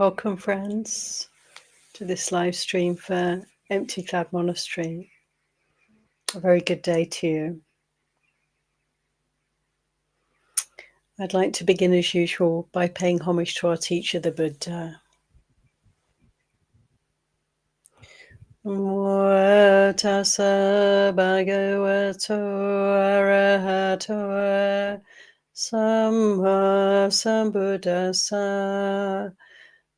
Welcome, friends, to this live stream for Empty Cloud Monastery. A very good day to you. I'd like to begin as usual by paying homage to our teacher, the Buddha. Namo tassa bhagavato arahato samma sambuddhassa.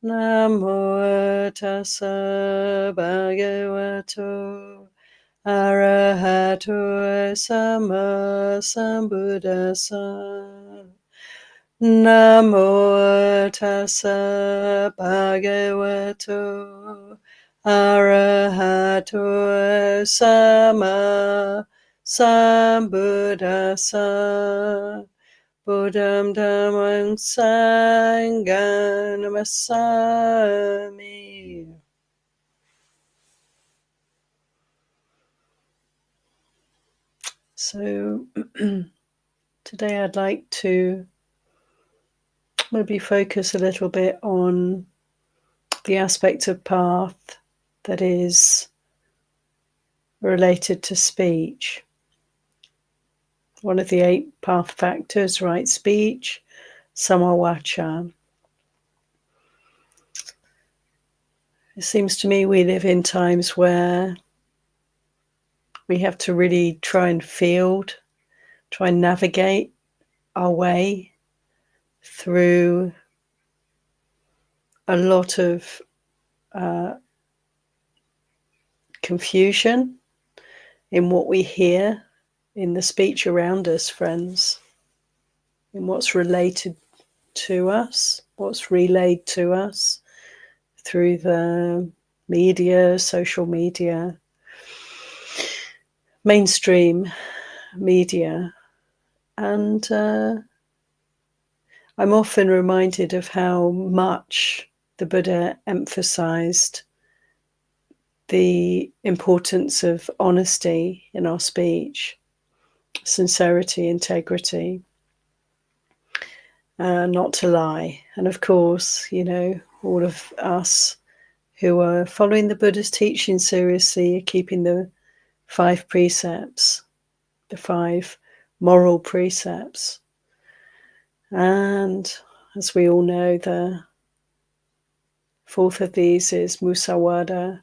Namo tassa bhagavato arahato samma sambuddhassa. Namo tassa bhagavato arahato samma sambuddhassa. Buddham dhammam sangham namasami. So today I'd like to maybe focus a little bit on the aspect of path that is related to speech. One of the 8 path factors, right speech, samavacha. It seems to me we live in times where we have to really try and navigate our way through a lot of confusion in what we hear in the speech around us, friends, in what's related to us, what's relayed to us through the media, social media, mainstream media. And I'm often reminded of how much the Buddha emphasized the importance of honesty in our speech, sincerity, integrity, not to lie. And of course, all of us who are following the Buddha's teaching seriously are keeping the 5 precepts, the 5 moral precepts. And as we all know, the 4th of these is musawada,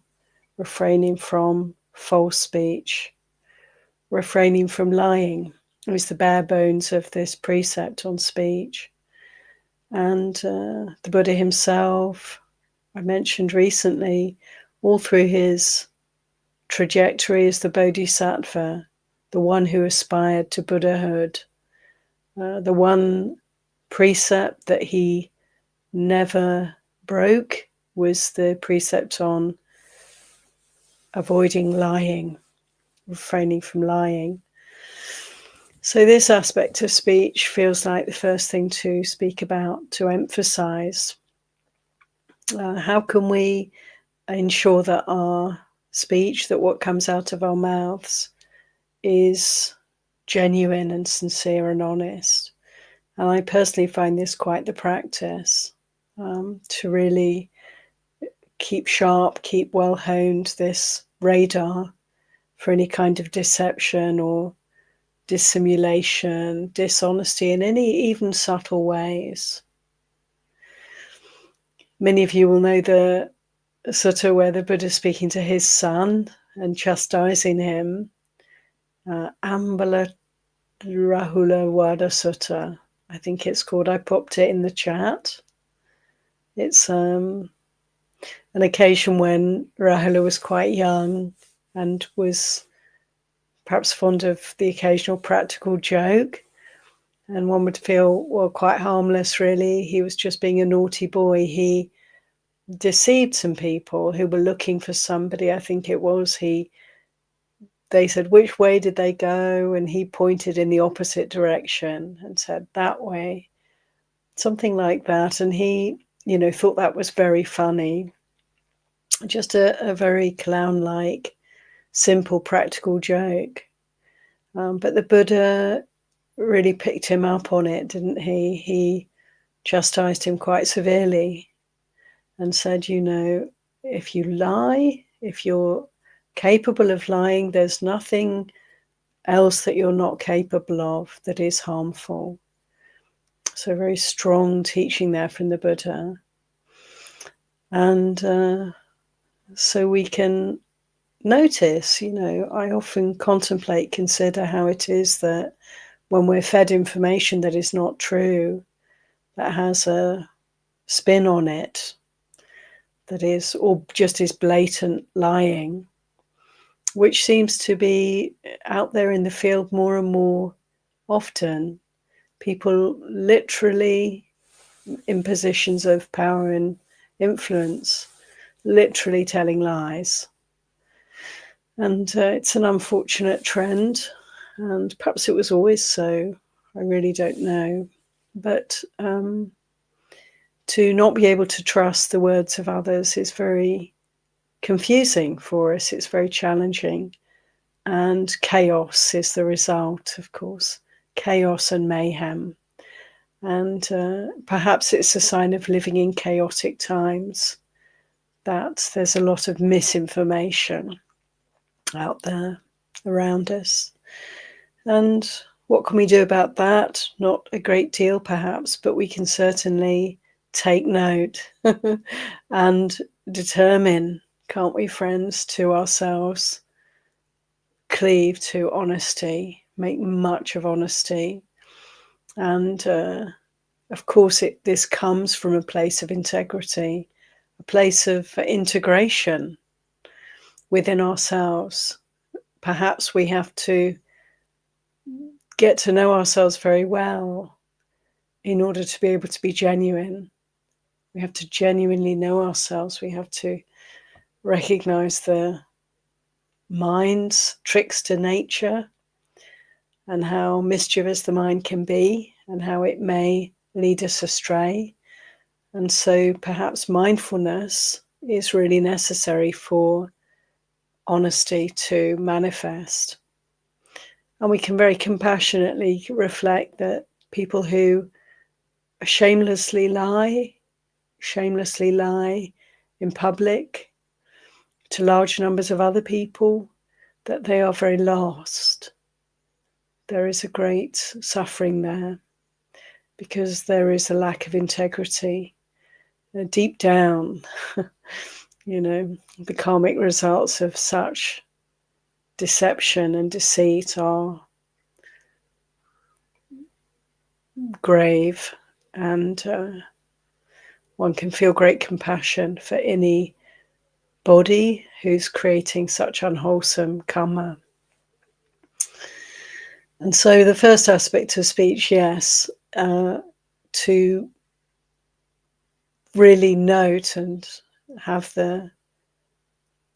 refraining from false speech, refraining from lying. It was the bare bones of this precept on speech. And the Buddha himself, I mentioned recently, all through his trajectory as the Bodhisattva, the one who aspired to Buddhahood, the one precept that he never broke was the precept on avoiding lying, refraining from lying. So this aspect of speech feels like the first thing to speak about, to emphasize. How can we ensure that our speech, that what comes out of our mouths is genuine and sincere and honest? And I personally find this quite the practice, to really keep sharp, keep well honed this radar for any kind of deception or dissimulation, dishonesty in any even subtle ways. Many of you will know the sutta where the Buddha is speaking to his son and chastising him, Ambala Rahula Wada Sutta, I think it's called. I popped it in the chat. It's an occasion when Rahula was quite young and was perhaps fond of the occasional practical joke. And one would feel, well, quite harmless, really. He was just being a naughty boy. He deceived some people who were looking for somebody, I think it was. They said, which way did they go? And he pointed in the opposite direction and said, that way. Something like that. And he, thought that was very funny. Just a very clown-like, simple, practical joke. But the Buddha really picked him up on it, didn't he? He chastised him quite severely. and said, if you lie, if you're capable of lying, there's nothing else that you're not capable of that is harmful. So very strong teaching there from the Buddha. And so we can notice, I often consider how it is that when we're fed information that is not true, that has a spin on it, that is, or just is blatant lying, which seems to be out there in the field more and more often. People literally in positions of power and influence, literally telling lies. And it's an unfortunate trend, and perhaps it was always so. I really don't know. But to not be able to trust the words of others is very confusing for us. It's very challenging. And chaos is the result, of course. Chaos and mayhem. And perhaps it's a sign of living in chaotic times that there's a lot of misinformation out there around us. And what can we do about that? Not a great deal, perhaps, but we can certainly take note and determine, can't we, friends, to ourselves, cleave to honesty, make much of honesty. And of course, this comes from a place of integrity, a place of integration within ourselves. Perhaps we have to get to know ourselves very well in order to be able to be genuine. We have to genuinely know ourselves. We have to recognize the mind's trickster nature and how mischievous the mind can be and how it may lead us astray. And so perhaps mindfulness is really necessary for honesty to manifest. And we can very compassionately reflect that people who shamelessly lie in public to large numbers of other people, that they are very lost. There is a great suffering there because there is a lack of integrity. Deep down, the karmic results of such deception and deceit are grave, and one can feel great compassion for any body who's creating such unwholesome karma. And so the first aspect of speech, yes, to really note and have the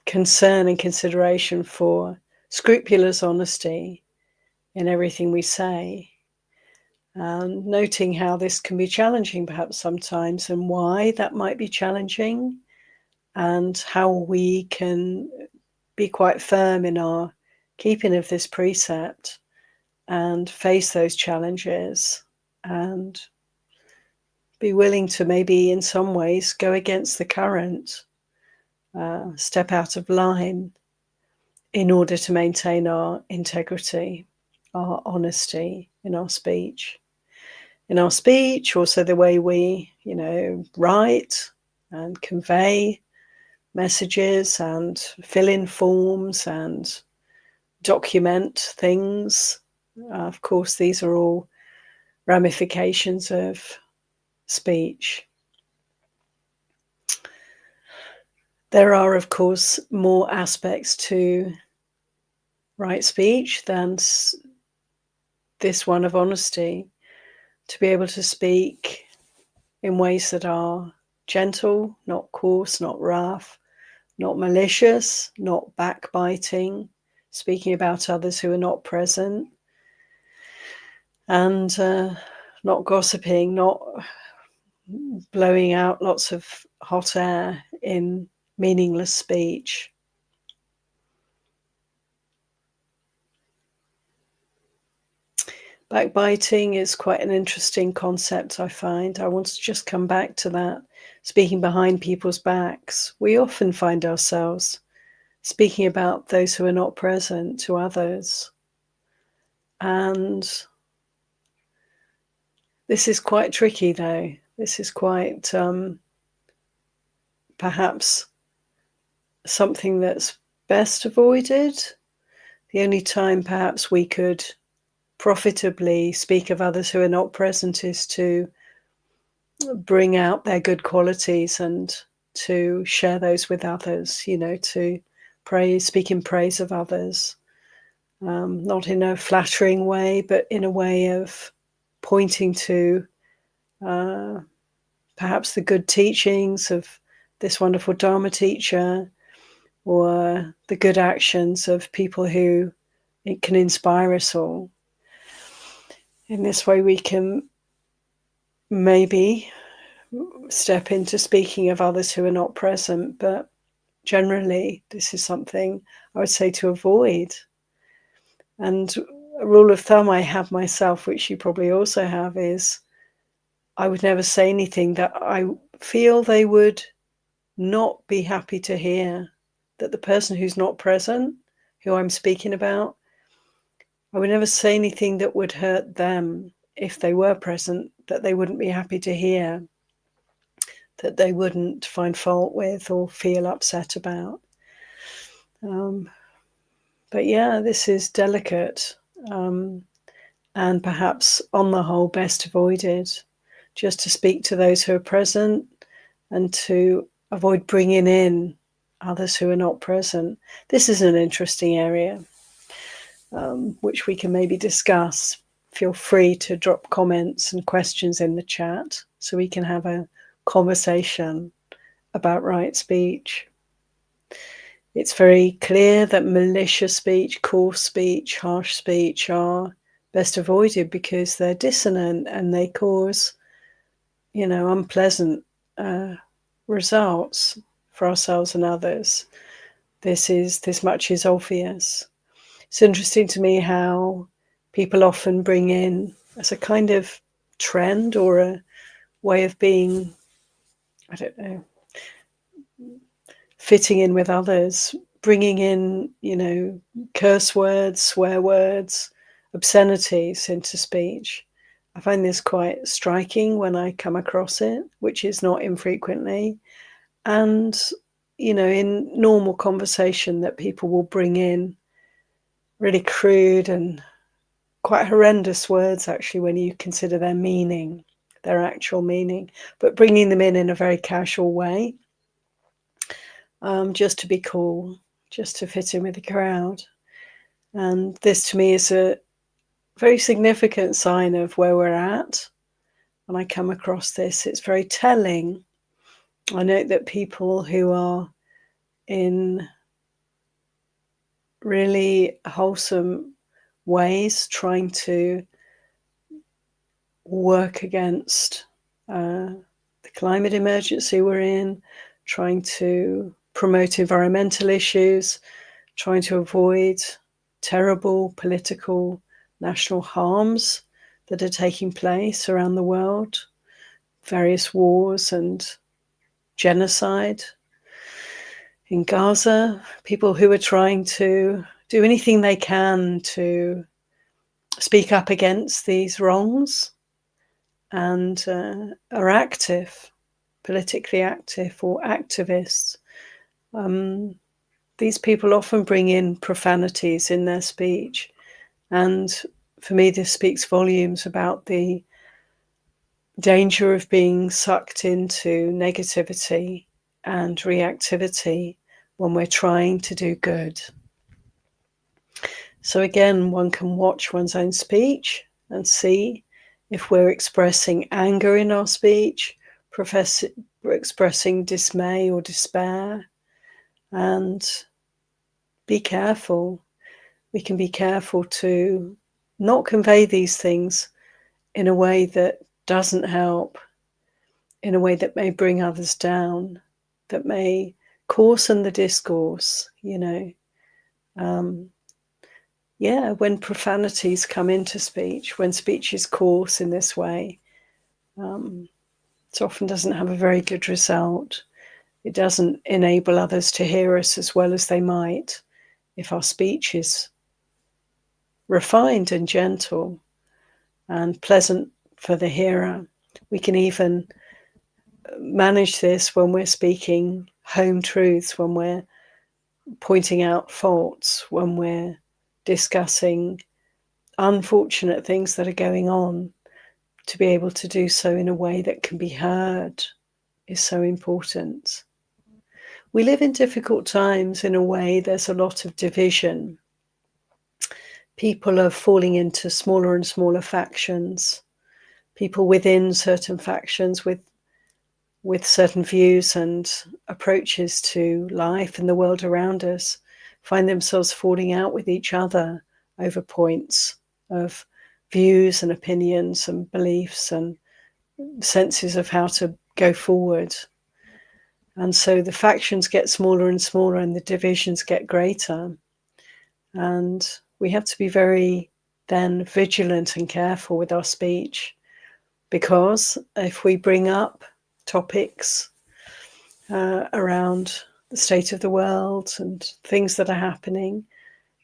concern and consideration for scrupulous honesty in everything we say, and noting how this can be challenging perhaps sometimes and why that might be challenging, and how we can be quite firm in our keeping of this precept and face those challenges and be willing to maybe in some ways go against the current, step out of line in order to maintain our integrity, our honesty in our speech. In our speech, also the way we, write and convey messages and fill in forms and document things. Of course, these are all ramifications of speech. There are, of course, more aspects to right speech than this one of honesty. To be able to speak in ways that are gentle, not coarse, not rough, not malicious, not backbiting, speaking about others who are not present, and not gossiping, not blowing out lots of hot air in meaningless speech. Backbiting is quite an interesting concept, I find. I want to just come back to that. Speaking behind people's backs. We often find ourselves speaking about those who are not present to others. And this is quite tricky, though. This is quite perhaps something that's best avoided. The only time perhaps we could profitably speak of others who are not present is to bring out their good qualities and to share those with others, to speak in praise of others, not in a flattering way, but in a way of pointing to perhaps the good teachings of this wonderful Dharma teacher, or the good actions of people who it can inspire us all. In this way, we can maybe step into speaking of others who are not present, but generally, this is something I would say to avoid. And a rule of thumb I have myself, which you probably also have, is I would never say anything that I feel they would not be happy to hear, that the person who's not present, who I'm speaking about, I would never say anything that would hurt them if they were present, that they wouldn't be happy to hear, that they wouldn't find fault with or feel upset about. But yeah, this is delicate, and perhaps on the whole best avoided, just to speak to those who are present and to avoid bringing in others who are not present. This is an interesting area, which we can maybe discuss. Feel free to drop comments and questions in the chat so we can have a conversation about right speech. It's very clear that malicious speech, coarse speech, harsh speech are best avoided because they're dissonant and they cause, unpleasant results for ourselves and others. This much is obvious. It's interesting to me how people often bring in, as a kind of trend or a way of being, I don't know, fitting in with others, bringing in, curse words, swear words, obscenities into speech. I find this quite striking when I come across it, which is not infrequently. And, in normal conversation, that people will bring in really crude and quite horrendous words, actually, when you consider their meaning, their actual meaning, but bringing them in a very casual way, just to be cool, just to fit in with the crowd. And this to me is a very significant sign of where we're at. When I come across this, it's very telling. I note that people who are in really wholesome ways trying to work against the climate emergency we're in, trying to promote environmental issues, trying to avoid terrible political national harms that are taking place around the world, various wars and genocide in Gaza, people who are trying to do anything they can to speak up against these wrongs and are active, politically active or activists. These people often bring in profanities in their speech. And for me, this speaks volumes about the danger of being sucked into negativity and reactivity when we're trying to do good. So again, one can watch one's own speech and see if we're expressing anger in our speech, expressing dismay or despair, and be careful. We can be careful to not convey these things in a way that doesn't help, in a way that may bring others down, that may coarsen the discourse, when profanities come into speech, when speech is coarse in this way, it often doesn't have a very good result. It doesn't enable others to hear us as well as they might if our speech is refined and gentle and pleasant for the hearer. We can even manage this when we're speaking home truths, when we're pointing out faults, when we're discussing unfortunate things that are going on. To be able to do so in a way that can be heard is so important. We live in difficult times. In a way, there's a lot of division. People are falling into smaller and smaller factions. People within certain factions with certain views and approaches to life and the world around us find themselves falling out with each other over points of views and opinions and beliefs and senses of how to go forward. And so the factions get smaller and smaller and the divisions get greater. And we have to be very then vigilant and careful with our speech, because if we bring up topics around the state of the world and things that are happening,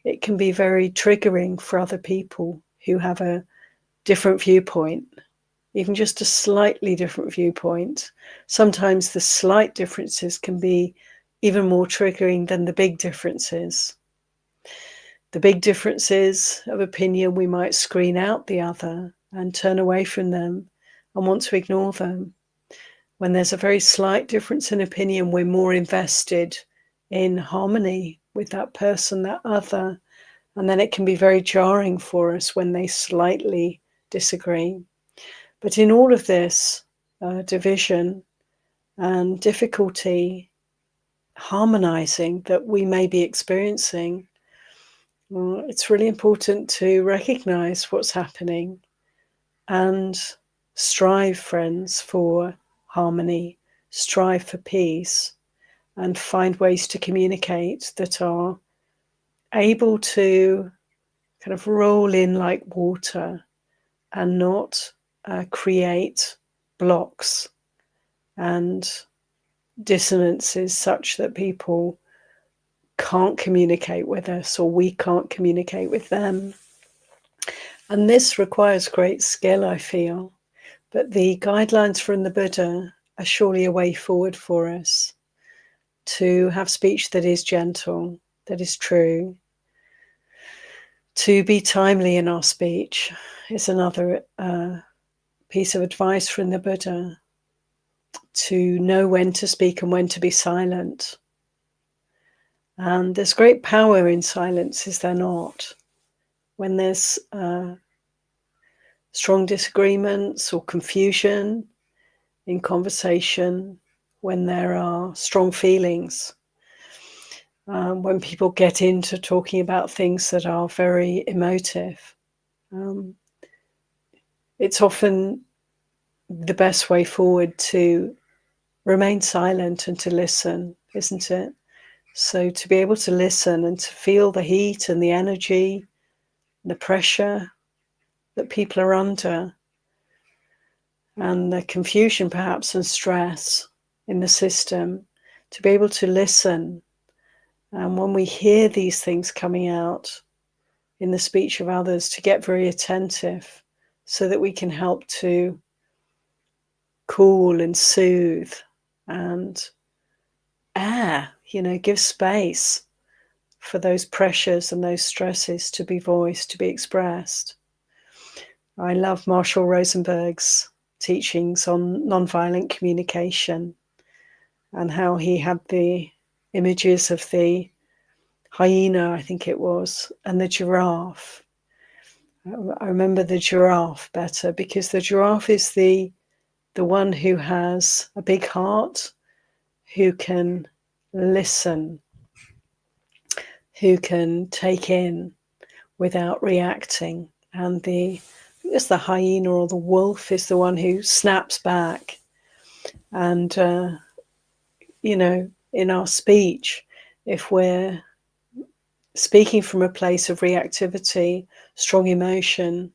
it can be very triggering for other people who have a different viewpoint, even just a slightly different viewpoint. Sometimes the slight differences can be even more triggering than the big differences. The big differences of opinion, we might screen out the other and turn away from them and want to ignore them. When there's a very slight difference in opinion, we're more invested in harmony with that person, that other, and then it can be very jarring for us when they slightly disagree. But in all of this division and difficulty harmonizing that we may be experiencing, it's really important to recognize what's happening and strive, friends, for harmony, strive for peace, and find ways to communicate that are able to kind of roll in like water and not create blocks and dissonances such that people can't communicate with us or we can't communicate with them. And this requires great skill, I feel. But the guidelines from the Buddha are surely a way forward for us to have speech that is gentle, that is true. To be timely in our speech is another piece of advice from the Buddha. To know when to speak and when to be silent. And there's great power in silence, is there not? When there's strong disagreements or confusion in conversation, when there are strong feelings, when people get into talking about things that are very emotive, it's often the best way forward to remain silent and to listen, isn't it? So to be able to listen and to feel the heat and the energy, the pressure that people are under, and the confusion perhaps and stress in the system, to be able to listen. And when we hear these things coming out in the speech of others, to get very attentive so that we can help to cool and soothe and give space for those pressures and those stresses to be voiced, to be expressed. I love Marshall Rosenberg's teachings on nonviolent communication and how he had the images of the hyena, I think it was, and the giraffe. I remember the giraffe better because the giraffe is the one who has a big heart, who can listen, who can take in without reacting. And I think it's the hyena or the wolf is the one who snaps back. And, in our speech, if we're speaking from a place of reactivity, strong emotion,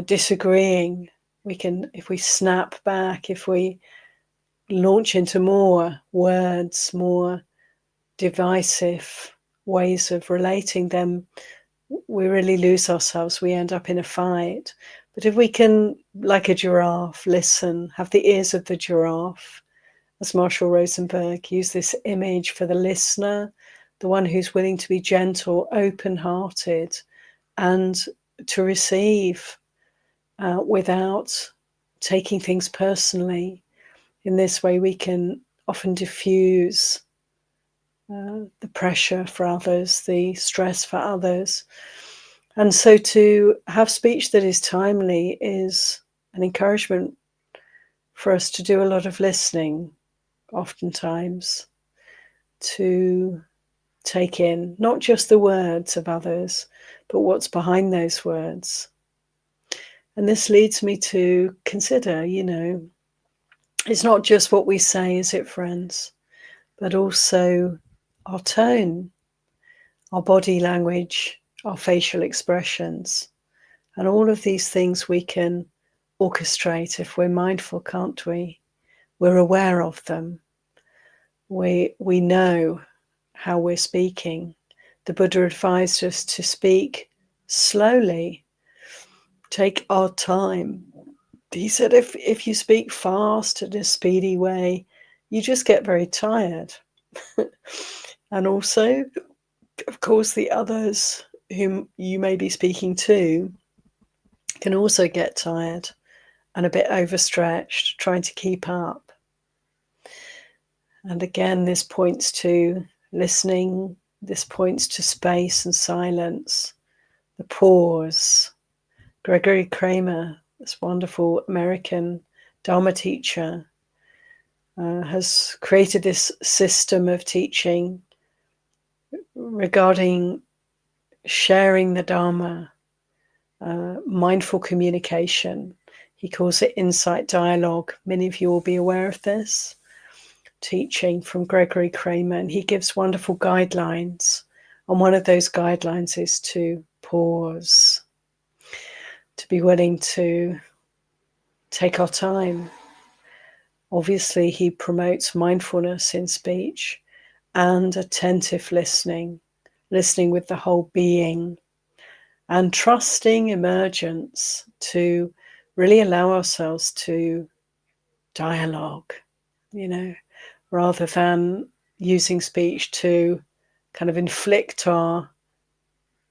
disagreeing, if we snap back, if we launch into more words, more divisive ways of relating, then we really lose ourselves. We end up in a fight. But if we can, like a giraffe, listen, have the ears of the giraffe, as Marshall Rosenberg, use this image for the listener, the one who's willing to be gentle, open-hearted, and to receive without taking things personally. In this way, we can often diffuse the pressure for others, the stress for others. And so to have speech that is timely is an encouragement for us to do a lot of listening, oftentimes, to take in not just the words of others, but what's behind those words. And this leads me to consider, it's not just what we say, is it, friends, but also our tone, our body language, our facial expressions. And all of these things we can orchestrate if we're mindful, can't we? We're aware of them. We know how we're speaking. The Buddha advised us to speak slowly, take our time. He said if you speak fast in a speedy way, you just get very tired. And also, of course, the others whom you may be speaking to can also get tired and a bit overstretched, trying to keep up. And again, this points to listening, this points to space and silence, the pause. Gregory Kramer, this wonderful American Dhamma teacher, has created this system of teaching regarding sharing the Dhamma, mindful communication. He calls it insight dialogue. Many of you will be aware of this teaching from Gregory Kramer, and he gives wonderful guidelines. And one of those guidelines is to pause, to be willing to take our time. Obviously, he promotes mindfulness in speech and attentive listening with the whole being, and trusting emergence to really allow ourselves to dialogue, rather than using speech to kind of inflict our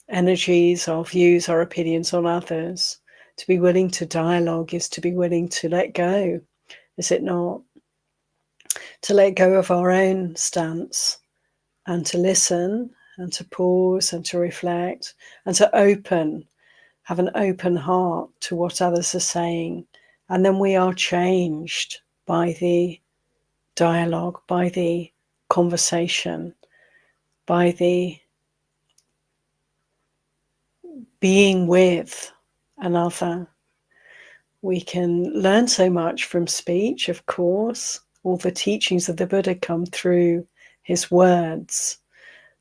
energies, our views, our opinions on others. To be willing to dialogue is to be willing to let go, is it not? To let go of our own stance and to listen and to pause and to reflect and to have an open heart to what others are saying. And then we are changed by the dialogue, by the conversation, by the being with another. We can learn so much from speech, of course. All the teachings of the Buddha come through his words.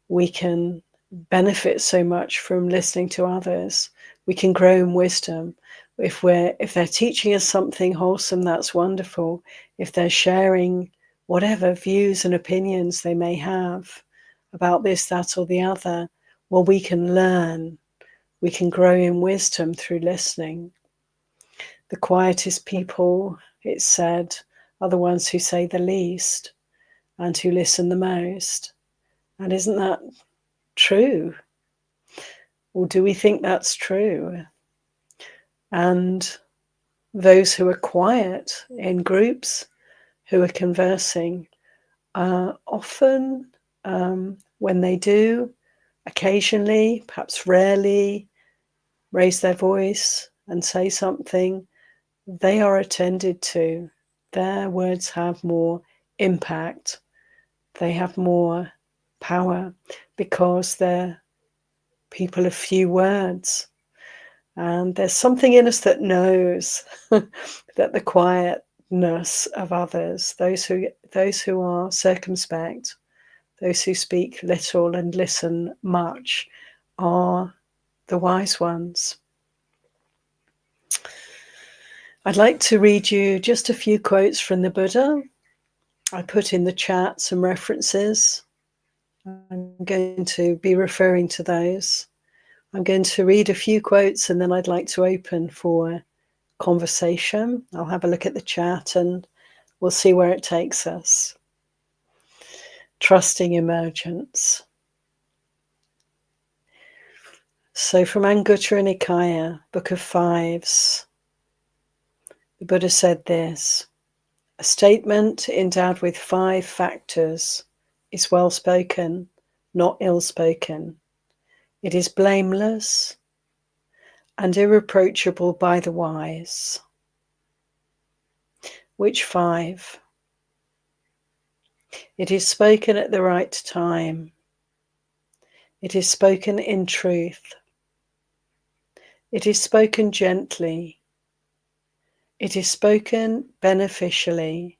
We can benefit so much from listening to others. We can grow in wisdom. If they're teaching us something wholesome, that's wonderful. If they're sharing whatever views and opinions they may have about this, that, or the other, well, we can learn. We can grow in wisdom through listening. The quietest people, it's said, are the ones who say the least and who listen the most. And isn't that true? Or do we think that's true? And those who are quiet in groups, who are conversing, often, when they do, occasionally, perhaps rarely, raise their voice and say something, they are attended to. Their words have more impact. They have more power because they're people of few words. And there's something in us that knows that the quietness of others, those who are circumspect, Those who speak little and listen much are the wise ones. I'd like to read you just a few quotes from the Buddha. I put in the chat some references. I'm going to be referring to those. I'm going to read a few quotes and then I'd like to open for conversation. I'll have a look at the chat and we'll see where it takes us. Trusting emergence. So from Anguttara Nikaya, Book of Fives, the Buddha said this: a statement endowed with 5 factors is well spoken, not ill spoken. It is blameless and irreproachable by the wise. Which 5? It is spoken at the right time. It is spoken in truth. It is spoken gently. It is spoken beneficially.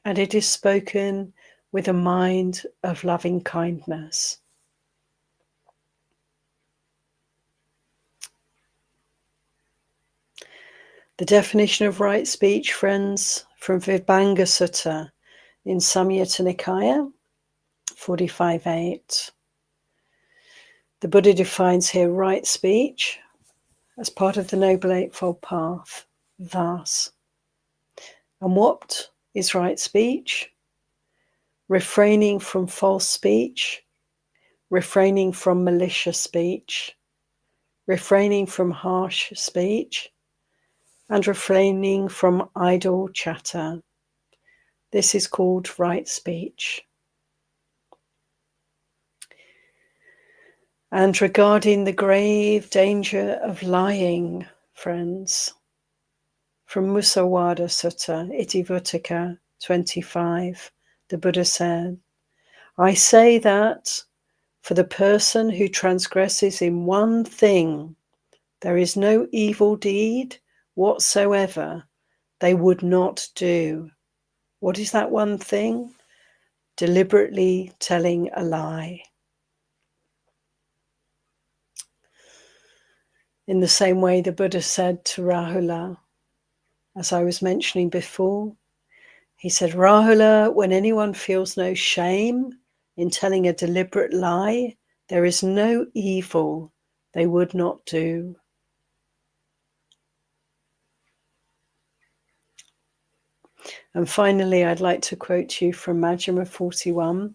And it is spoken with a mind of loving kindness. The definition of right speech, friends, from Vibhanga Sutta in Samyutta Nikaya 45.8. The Buddha defines here right speech as part of the Noble Eightfold Path thus. And what is right speech? Refraining from false speech, refraining from malicious speech, refraining from harsh speech, and refraining from idle chatter. This is called right speech. And regarding the grave danger of lying, friends, from Musawada Sutta, Itivuttaka 25, the Buddha said, I say that for the person who transgresses in one thing, there is no evil deed whatsoever they would not do. What is that one thing? Deliberately telling a lie. In the same way, the Buddha said to Rahula, as I was mentioning before, he said, Rahula, when anyone feels no shame in telling a deliberate lie, there is no evil they would not do. And finally, I'd like to quote you from Majjhima 41,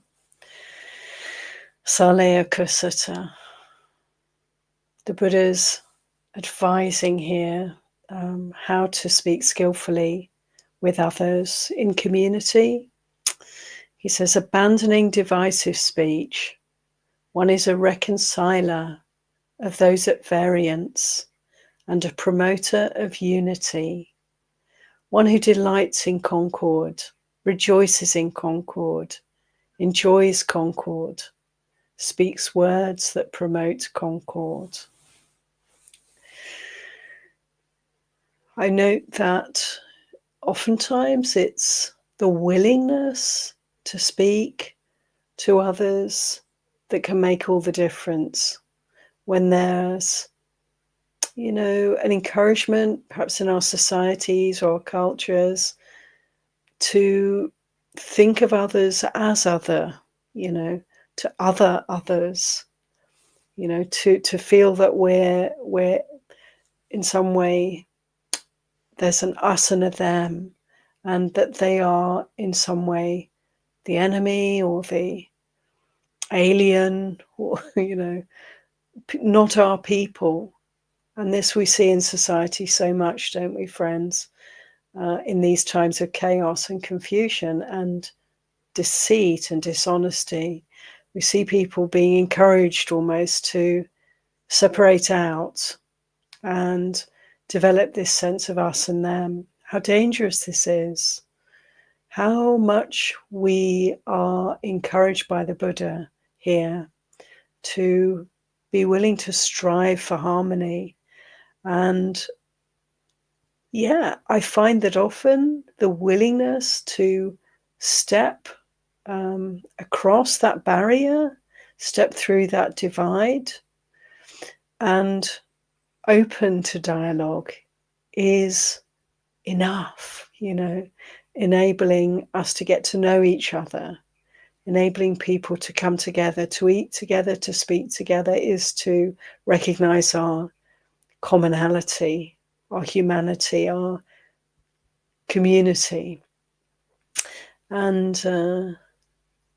Saleyaka Sutta. The Buddha's advising here how to speak skillfully with others in community. He says, abandoning divisive speech, one is a reconciler of those at variance and a promoter of unity. One who delights in concord, rejoices in concord, enjoys concord, speaks words that promote concord. I note that oftentimes it's the willingness to speak to others that can make all the difference. When there's, an encouragement, perhaps in our societies or cultures, to think of others as other, to other others, to feel that we're in some way, there's an us and a them, and that they are in some way the enemy or the alien or, not our people. And this we see in society so much, don't we, friends? In these times of chaos and confusion and deceit and dishonesty, we see people being encouraged almost to separate out and develop this sense of us and them. How dangerous this is. How much we are encouraged by the Buddha here to be willing to strive for harmony. And I find that often the willingness to step across that barrier, step through that divide, and open to dialogue is enough, enabling us to get to know each other, enabling people to come together, to eat together, to speak together, is to recognize our commonality, our humanity, our community. And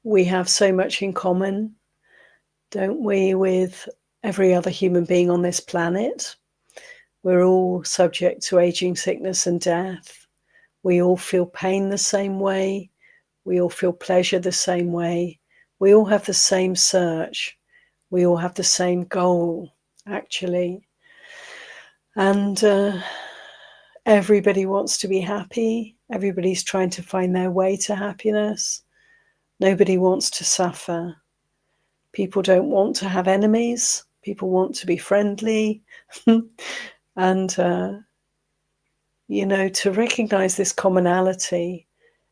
we have so much in common, don't we, with every other human being on this planet. We're all subject to aging, sickness, and death. We all feel pain the same way. We all feel pleasure the same way. We all have the same search. We all have the same goal, actually. And everybody wants to be happy. Everybody's trying to find their way to happiness. Nobody wants to suffer. People don't want to have enemies. People want to be friendly. And, to recognize this commonality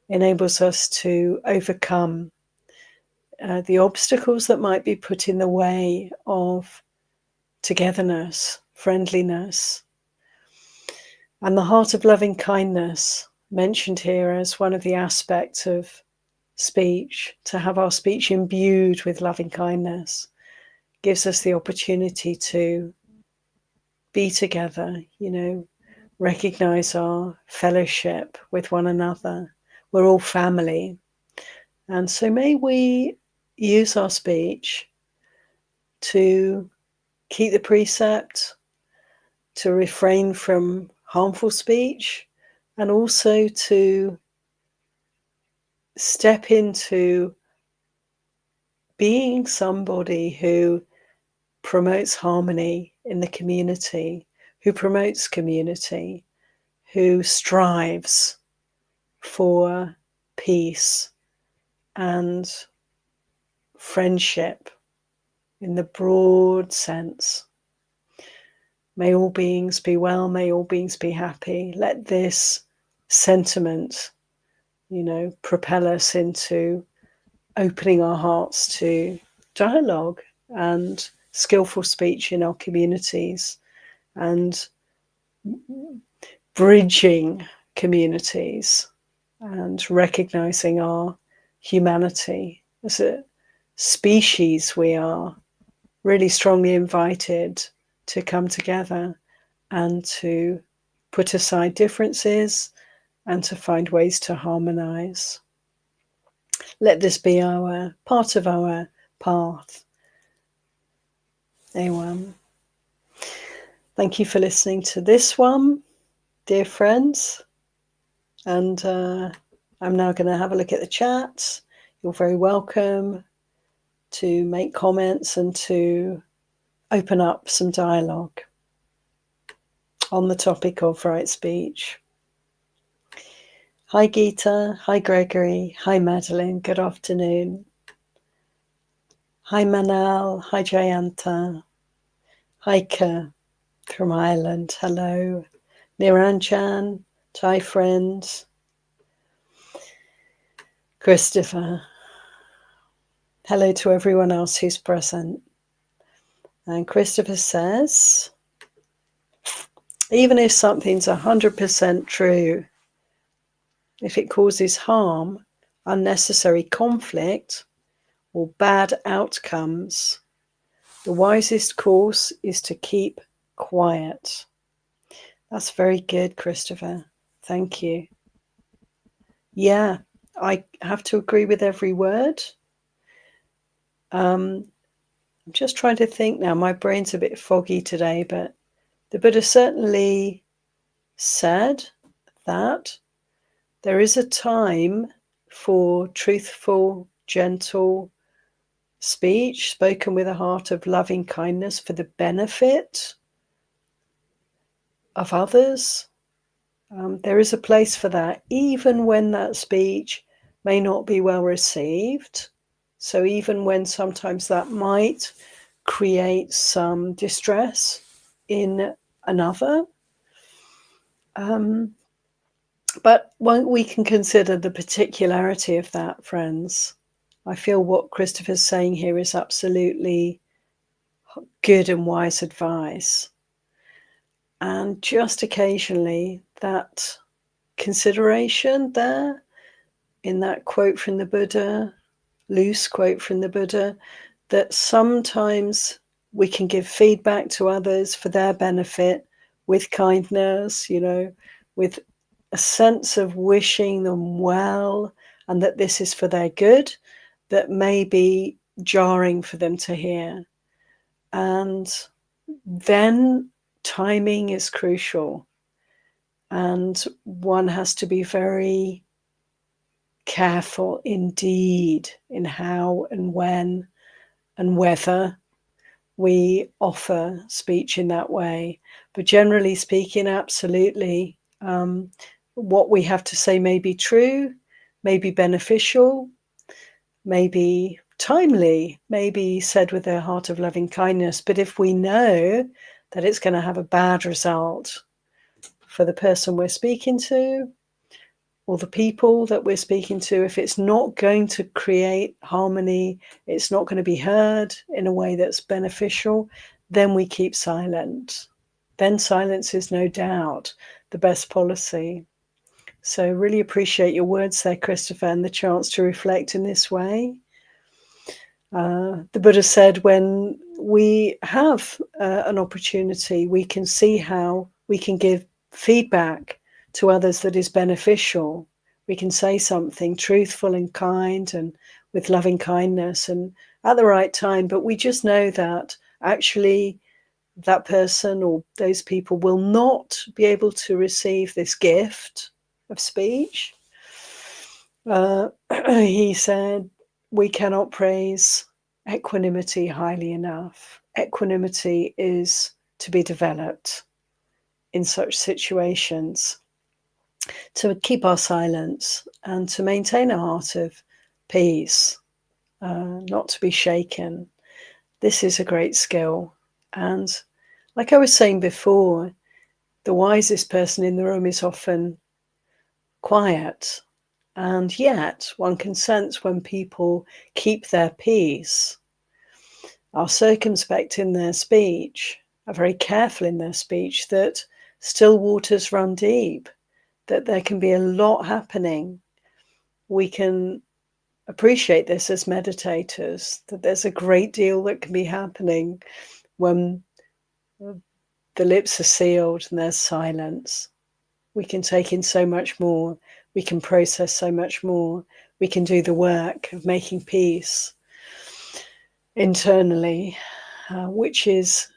enables us to overcome the obstacles that might be put in the way of togetherness, friendliness. And the heart of loving kindness, mentioned here as one of the aspects of speech, to have our speech imbued with loving kindness, gives us the opportunity to be together, recognize our fellowship with one another. We're all family. And so may we use our speech to keep the precept, to refrain from harmful speech, and also to step into being somebody who promotes harmony in the community, who promotes community, who strives for peace and friendship in the broad sense. May all beings be well, may all beings be happy. Let this sentiment, propel us into opening our hearts to dialogue and skillful speech in our communities, and bridging communities, and recognizing our humanity. As a species, we are really strongly invited to come together and to put aside differences and to find ways to harmonize. Let this be our part of our path. Anyone? Thank you for listening to this one, dear friends. And I'm now going to have a look at the chat. You're very welcome to make comments and to open up some dialogue on the topic of right speech. Hi Geeta, hi Gregory, hi Madeline, good afternoon. Hi Manal, hi Jayanta, hi Ka from Ireland, hello. Niranjan, Thai friends. Christopher, hello to everyone else who's present. And Christopher says, even if something's 100% true, if it causes harm, unnecessary conflict, or bad outcomes, the wisest course is to keep quiet. That's very good, Christopher. Thank you. Yeah, I have to agree with every word. I'm just trying to think now. My brain's a bit foggy today, but the Buddha certainly said that there is a time for truthful, gentle speech spoken with a heart of loving kindness for the benefit of others. There is a place for that, even when that speech may not be well received. So even when sometimes that might create some distress in another. But we can consider the particularity of that, friends. I feel what Christopher's saying here is absolutely good and wise advice. And just occasionally that consideration there in that quote from the Buddha, loose quote from the Buddha, that sometimes we can give feedback to others for their benefit with kindness, with a sense of wishing them well and that this is for their good, that may be jarring for them to hear. And then timing is crucial. And one has to be very careful indeed in how and when and whether we offer speech in that way. But generally speaking, absolutely, what we have to say may be true, may be beneficial, may be timely, may be said with a heart of loving kindness. But if we know that it's going to have a bad result for the person we're speaking to, or the people that we're speaking to, if it's not going to create harmony, it's not going to be heard in a way that's beneficial, then we keep silent. Then silence is no doubt the best policy. So really appreciate your words there, Christopher, and the chance to reflect in this way. The Buddha said when we have an opportunity, we can see how we can give feedback to others that is beneficial. We can say something truthful and kind and with loving kindness and at the right time, but we just know that actually that person or those people will not be able to receive this gift of speech. He said, we cannot praise equanimity highly enough. Equanimity is to be developed in such situations, to keep our silence and to maintain a heart of peace, not to be shaken. This is a great skill. And like I was saying before, the wisest person in the room is often quiet. And yet one can sense when people keep their peace, are circumspect in their speech, are very careful in their speech, that still waters run deep, that there can be a lot happening. We can appreciate this as meditators, that there's a great deal that can be happening when the lips are sealed and there's silence. We can take in so much more. We can process so much more. We can do the work of making peace internally, which is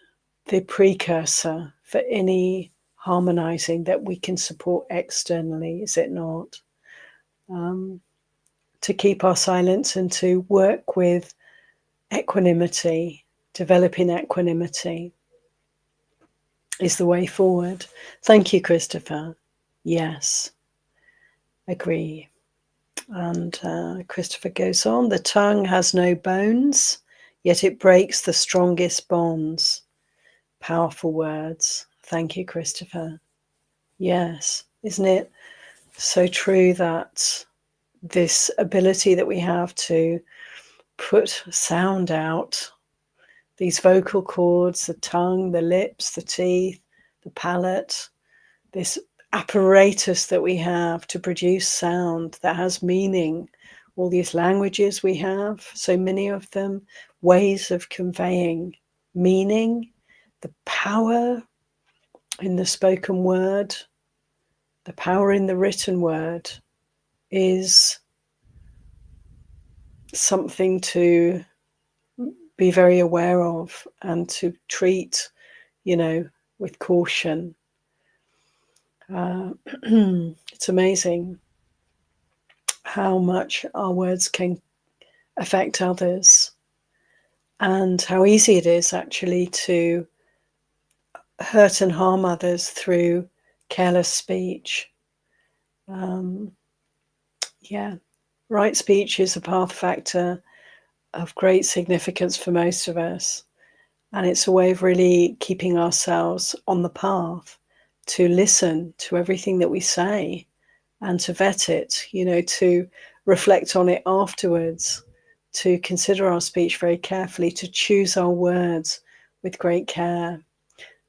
the precursor for any harmonizing that we can support externally, is it not? To keep our silence and to work with equanimity, developing equanimity is the way forward. Thank you, Christopher. Yes, agree. And Christopher goes on, the tongue has no bones, yet it breaks the strongest bonds. Powerful words. Thank you, Christopher. Yes, isn't it so true that this ability that we have to put sound out, these vocal cords, the tongue, the lips, the teeth, the palate, this apparatus that we have to produce sound that has meaning, all these languages we have, so many of them, ways of conveying meaning, the power in the spoken word, the power in the written word is something to be very aware of and to treat, with caution. It's amazing how much our words can affect others and how easy it is actually to hurt and harm others through careless speech. Right speech is a path factor of great significance for most of us, and it's a way of really keeping ourselves on the path to listen to everything that we say and to vet it, to reflect on it afterwards, to consider our speech very carefully, to choose our words with great care.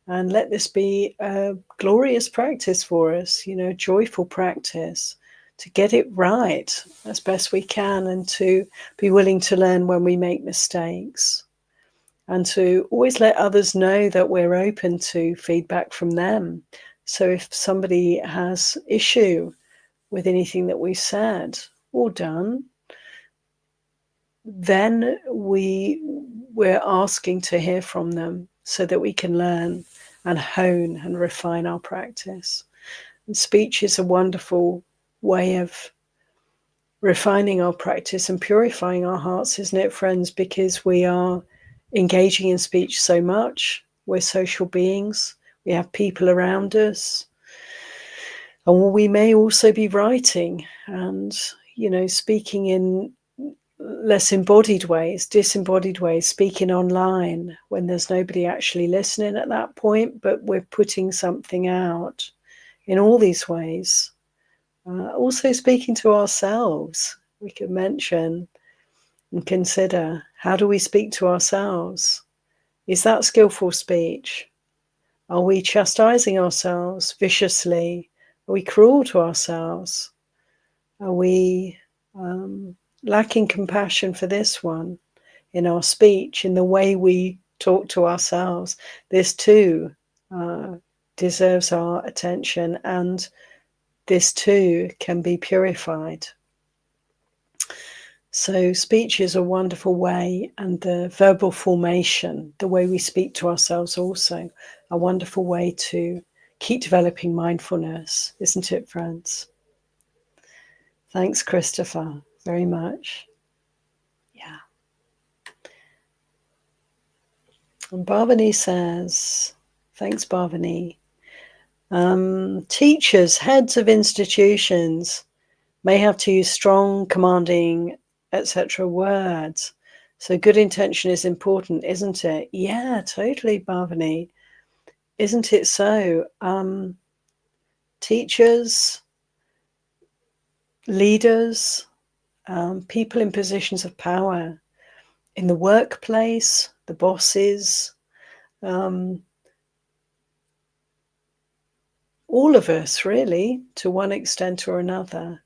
And let this be a glorious practice for us, joyful practice, to get it right as best we can, and to be willing to learn when we make mistakes, and to always let others know that we're open to feedback from them. So if somebody has issue with anything that we said or done, then we're asking to hear from them so that we can learn and hone and refine our practice. And speech is a wonderful way of refining our practice and purifying our hearts, isn't it, friends? Because we are engaging in speech so much. We're social beings. We have people around us. And we may also be writing and, speaking in less embodied ways, disembodied ways, speaking online when there's nobody actually listening at that point, but we're putting something out in all these ways. Also speaking to ourselves, we could mention and consider, how do we speak to ourselves? Is that skillful speech? Are we chastising ourselves viciously? Are we cruel to ourselves? Are we lacking compassion for this one in our speech, in the way we talk to ourselves? This too deserves our attention, and this too can be purified. So speech is a wonderful way, and the verbal formation, the way we speak to ourselves, also a wonderful way to keep developing mindfulness, isn't it, friends? Thanks, Christopher, very much. Yeah. And Bhavani says, thanks, Bhavani. Teachers, heads of institutions may have to use strong, commanding, etc. words. So good intention is important, isn't it? Yeah, totally, Bhavani. Isn't it so? Teachers, leaders, people in positions of power, in the workplace, the bosses, all of us, really, to one extent or another,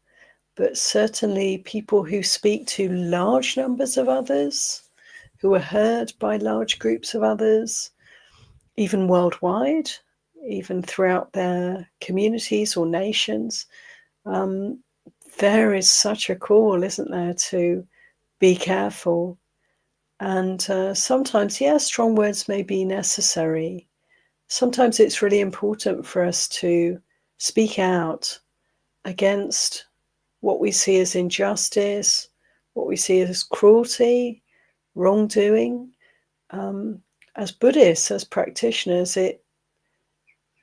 but certainly people who speak to large numbers of others, who are heard by large groups of others, even worldwide, even throughout their communities or nations. There is such a call, isn't there, to be careful. And sometimes, strong words may be necessary. Sometimes it's really important for us to speak out against what we see as injustice, what we see as cruelty, wrongdoing. As Buddhists, as practitioners,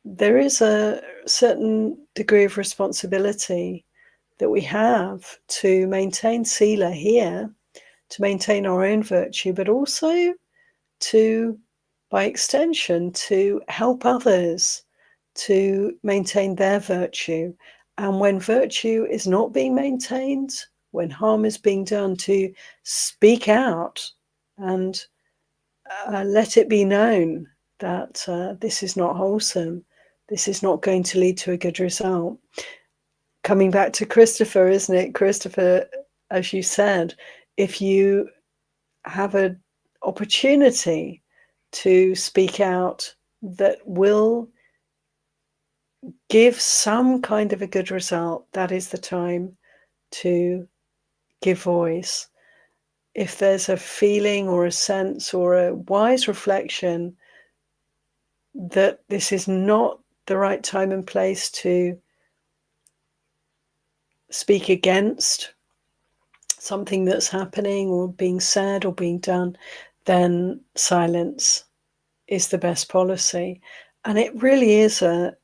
there is a certain degree of responsibility that we have to maintain sila here, to maintain our own virtue, but also to, by extension, to help others to maintain their virtue. And when virtue is not being maintained, when harm is being done, to speak out and let it be known that this is not wholesome. This is not going to lead to a good result. Coming back to Christopher, isn't it? Christopher, as you said, if you have an opportunity to speak out that will give some kind of a good result, that is the time to give voice. If there's a feeling or a sense or a wise reflection that this is not the right time and place to speak against something that's happening or being said or being done, then silence is the best policy. And it really is a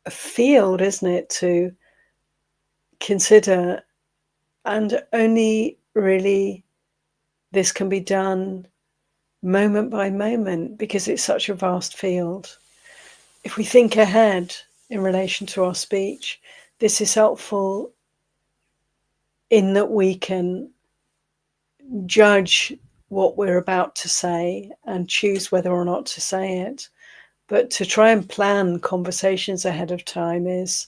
field, isn't it, to consider, and only really this can be done moment by moment because it's such a vast field. If we think ahead in relation to our speech, this is helpful in that we can judge what we're about to say and choose whether or not to say it. But to try and plan conversations ahead of time is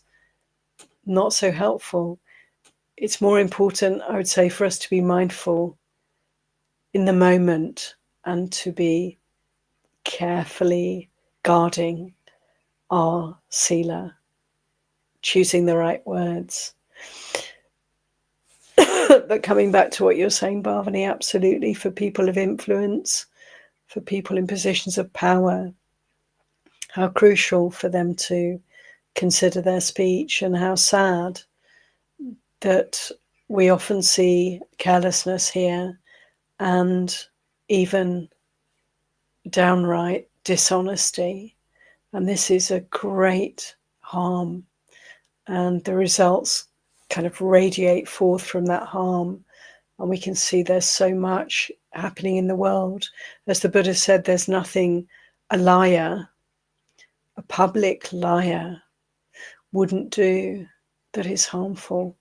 not so helpful. It's more important, I would say, for us to be mindful in the moment and to be carefully guarding our sila, choosing the right words. But coming back to what you're saying, Bhavani, absolutely, for people of influence, for people in positions of power, how crucial for them to consider their speech, and how sad that we often see carelessness here and even downright dishonesty. And this is a great harm, and the results kind of radiate forth from that harm. And we can see there's so much happening in the world. As the Buddha said, there's nothing a liar, a public liar, wouldn't do that is harmful.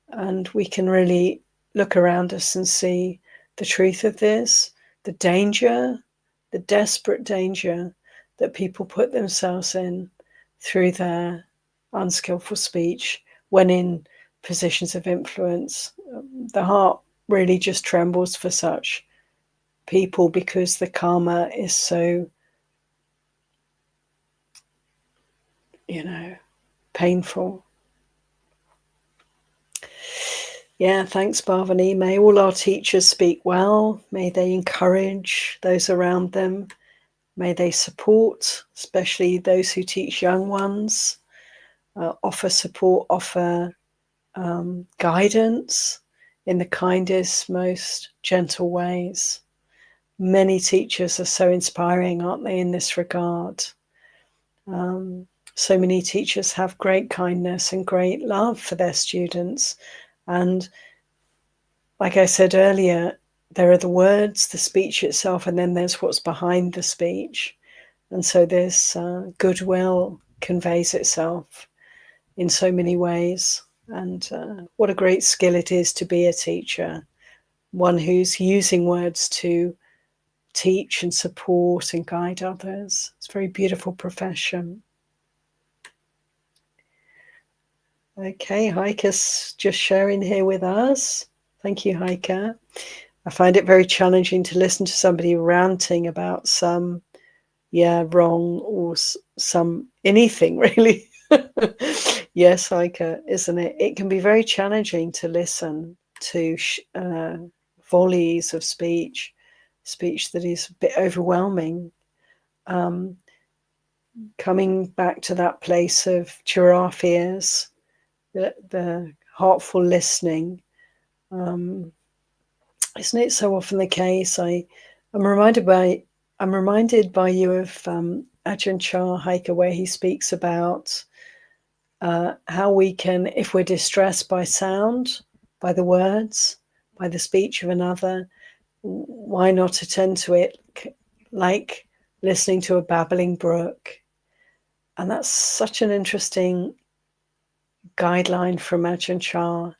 And we can really look around us and see the truth of this, the danger, the desperate danger that people put themselves in through their unskillful speech when in positions of influence. The heart really just trembles for such people because the karma is so, painful. Yeah, thanks, Bhavani. May all our teachers speak well. May they encourage those around them. May they support, especially those who teach young ones, offer support, offer guidance in the kindest, most gentle ways. Many teachers are so inspiring, aren't they, in this regard? So many teachers have great kindness and great love for their students. And like I said earlier, there are the words, the speech itself, and then there's what's behind the speech. And so this goodwill conveys itself in so many ways. And what a great skill it is to be a teacher, one who's using words to teach and support and guide others. It's a very beautiful profession. Okay, Heike's just sharing here with us. Thank you, Heike. I find it very challenging to listen to somebody ranting about some, wrong or some anything, really. Yes, Heike, isn't it? It can be very challenging to listen to volleys of speech that is a bit overwhelming. Coming back to that place of giraffe ears, the heartful listening, isn't it so often the case? I'm reminded by you of Ajahn Chah, Heike, where he speaks about how we can, if we're distressed by sound, by the words, by the speech of another, why not attend to it like listening to a babbling brook? And that's such an interesting guideline from Ajahn Chah,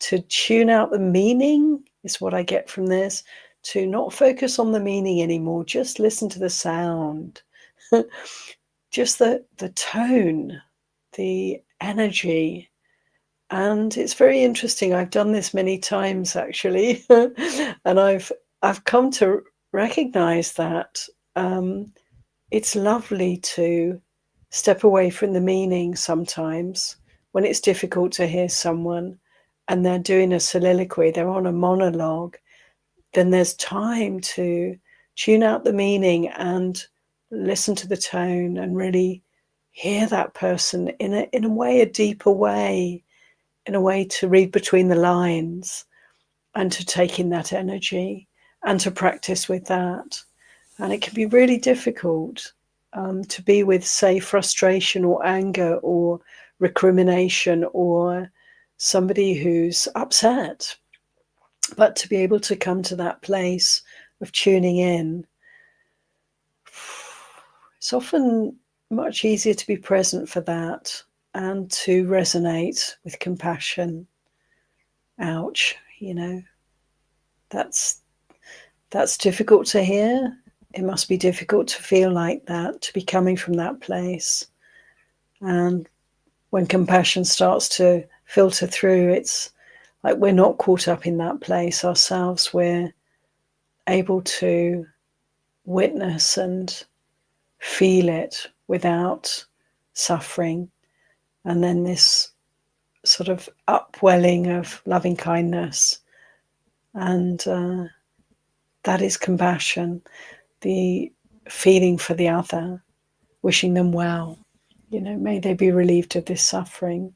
to tune out the meaning is what I get from this, to not focus on the meaning anymore, just listen to the sound, just the tone, the energy. And it's very interesting. I've done this many times, actually, and I've come to recognize that it's lovely to step away from the meaning sometimes when it's difficult to hear someone and they're doing a soliloquy, they're on a monologue. Then there's time to tune out the meaning and listen to the tone and really hear that person in a way, a deeper way, in a way to read between the lines and to take in that energy and to practice with that. And it can be really difficult to be with, say, frustration or anger or recrimination or somebody who's upset. But to be able to come to that place of tuning in, it's often much easier to be present for that and to resonate with compassion. Ouch, that's that's difficult to hear. It must be difficult to feel like that, to be coming from that place. And when compassion starts to filter through, it's like we're not caught up in that place ourselves. We're able to witness and feel it without suffering. And then this sort of upwelling of loving kindness. And that is compassion, the feeling for the other, wishing them well. May they be relieved of this suffering.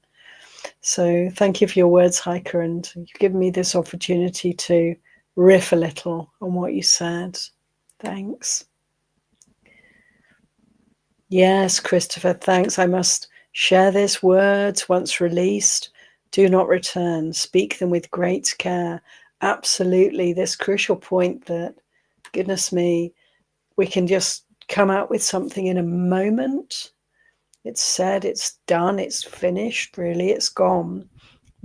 So thank you for your words, Heike, and you've given me this opportunity to riff a little on what you said. Thanks. Yes, Christopher, thanks. I must share these words once released. Do not return. Speak them with great care. Absolutely. This crucial point that, goodness me, we can just come out with something in a moment. It's said, it's done, it's finished, really, it's gone.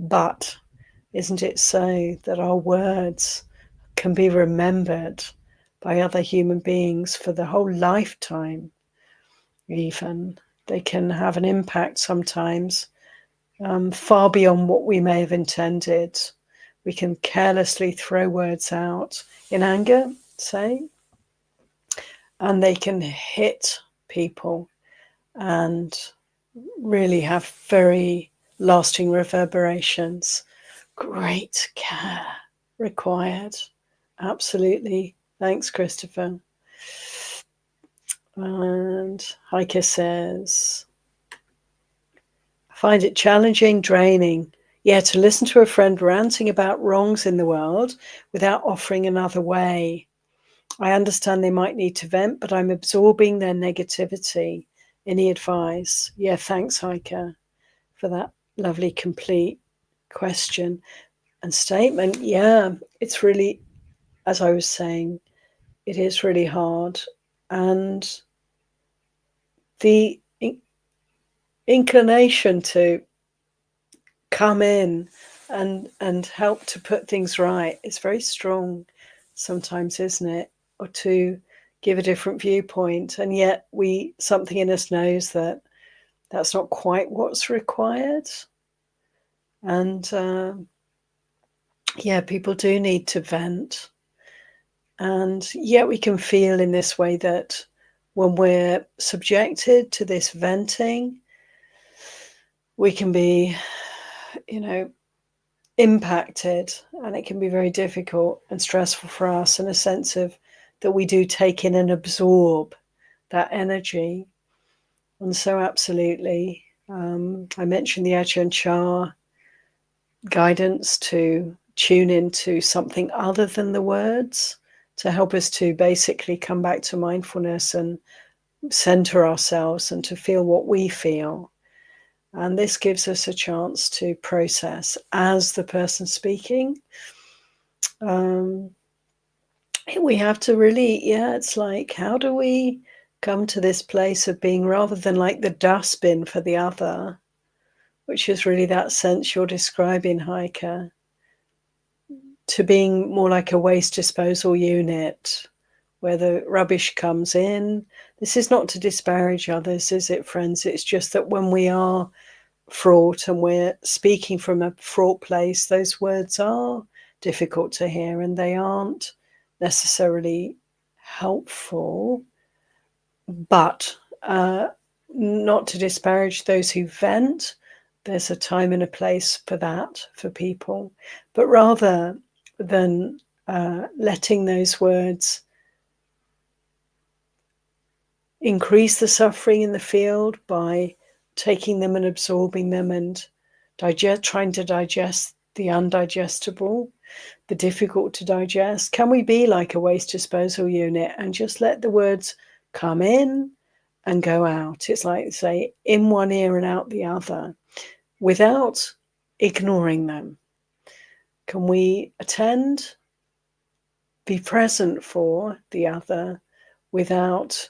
But isn't it so that our words can be remembered by other human beings for the whole lifetime? Even they can have an impact sometimes far beyond what we may have intended. We can carelessly throw words out in anger, say, and they can hit people and really have very lasting reverberations. Great care required. Absolutely. Thanks, Christopher. And Heike says, I find it challenging, draining. Yeah, to listen to a friend ranting about wrongs in the world without offering another way. I understand they might need to vent, but I'm absorbing their negativity. Any advice? Yeah, thanks, Heike, for that lovely, complete question and statement. Yeah, it's really, as I was saying, it is really hard. And the inclination to come in and help to put things right is very strong sometimes, isn't it? Or to give a different viewpoint. And yet something in us knows that that's not quite what's required. And people do need to vent. And yet we can feel in this way that when we're subjected to this venting, we can be, impacted, and it can be very difficult and stressful for us in a sense of that we do take in and absorb that energy. And so absolutely, I mentioned the Ajahn Chah guidance to tune into something other than the words to help us to basically come back to mindfulness and center ourselves and to feel what we feel. And this gives us a chance to process as the person speaking. We have to really, it's like, how do we come to this place of being, rather than like the dustbin for the other, which is really that sense you're describing, Heike, to being more like a waste disposal unit where the rubbish comes in. This is not to disparage others, is it, friends? It's just that when we are fraught and we're speaking from a fraught place, those words are difficult to hear and they aren't necessarily helpful. But not to disparage those who vent. There's a time and a place for that, for people. But rather than letting those words increase the suffering in the field by taking them and absorbing them and trying to digest the undigestible, the difficult to digest, can we be like a waste disposal unit and just let the words come in and go out? It's like, say, in one ear and out the other, without ignoring them. Can we attend, be present for the other without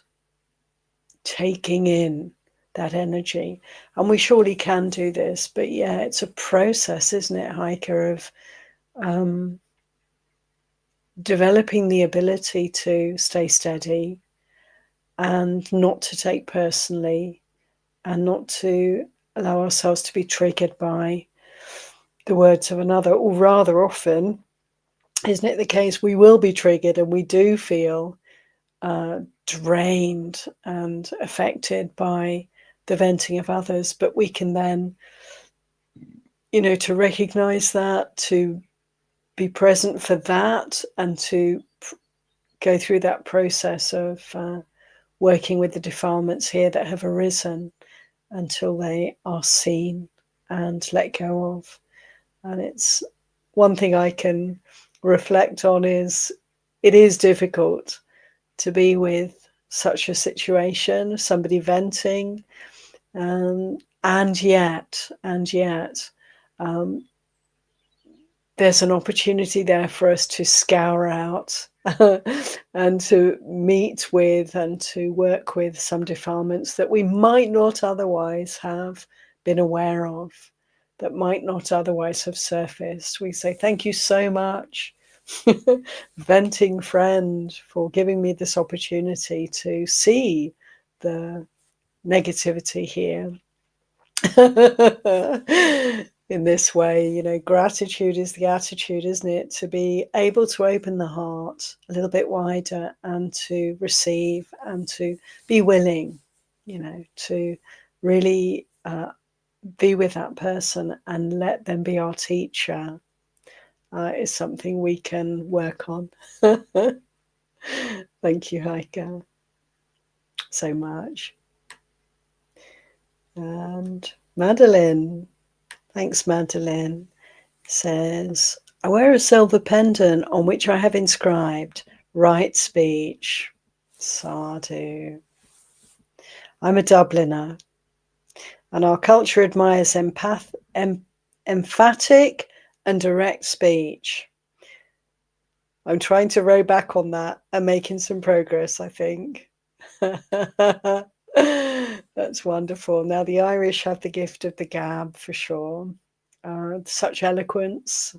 taking in that energy? And we surely can do this, but it's a process, isn't it, Heike, of developing the ability to stay steady and not to take personally and not to allow ourselves to be triggered by the words of another, or rather often, isn't it the case, we will be triggered and we do feel drained and affected by the venting of others, but we can then, to recognize that, to be present for that, and to go through that process of working with the defilements here that have arisen until they are seen and let go of. And it's one thing I can reflect on is it is difficult to be with such a situation, somebody venting, and yet there's an opportunity there for us to scour out and to meet with and to work with some defilements that we might not otherwise have been aware of, that might not otherwise have surfaced. We say, thank you so much, venting friend, for giving me this opportunity to see the negativity here. In this way, gratitude is the attitude, isn't it? To be able to open the heart a little bit wider and to receive and to be willing, to really be with that person and let them be our teacher is something we can work on. Thank you, Heike, so much. And Madeline, thanks, Madeline, says, I wear a silver pendant on which I have inscribed, right speech. Sadhu. I'm a Dubliner, and our culture admires emphatic and direct speech. I'm trying to row back on that and making some progress, I think. That's wonderful. Now, the Irish have the gift of the gab for sure. Such eloquence.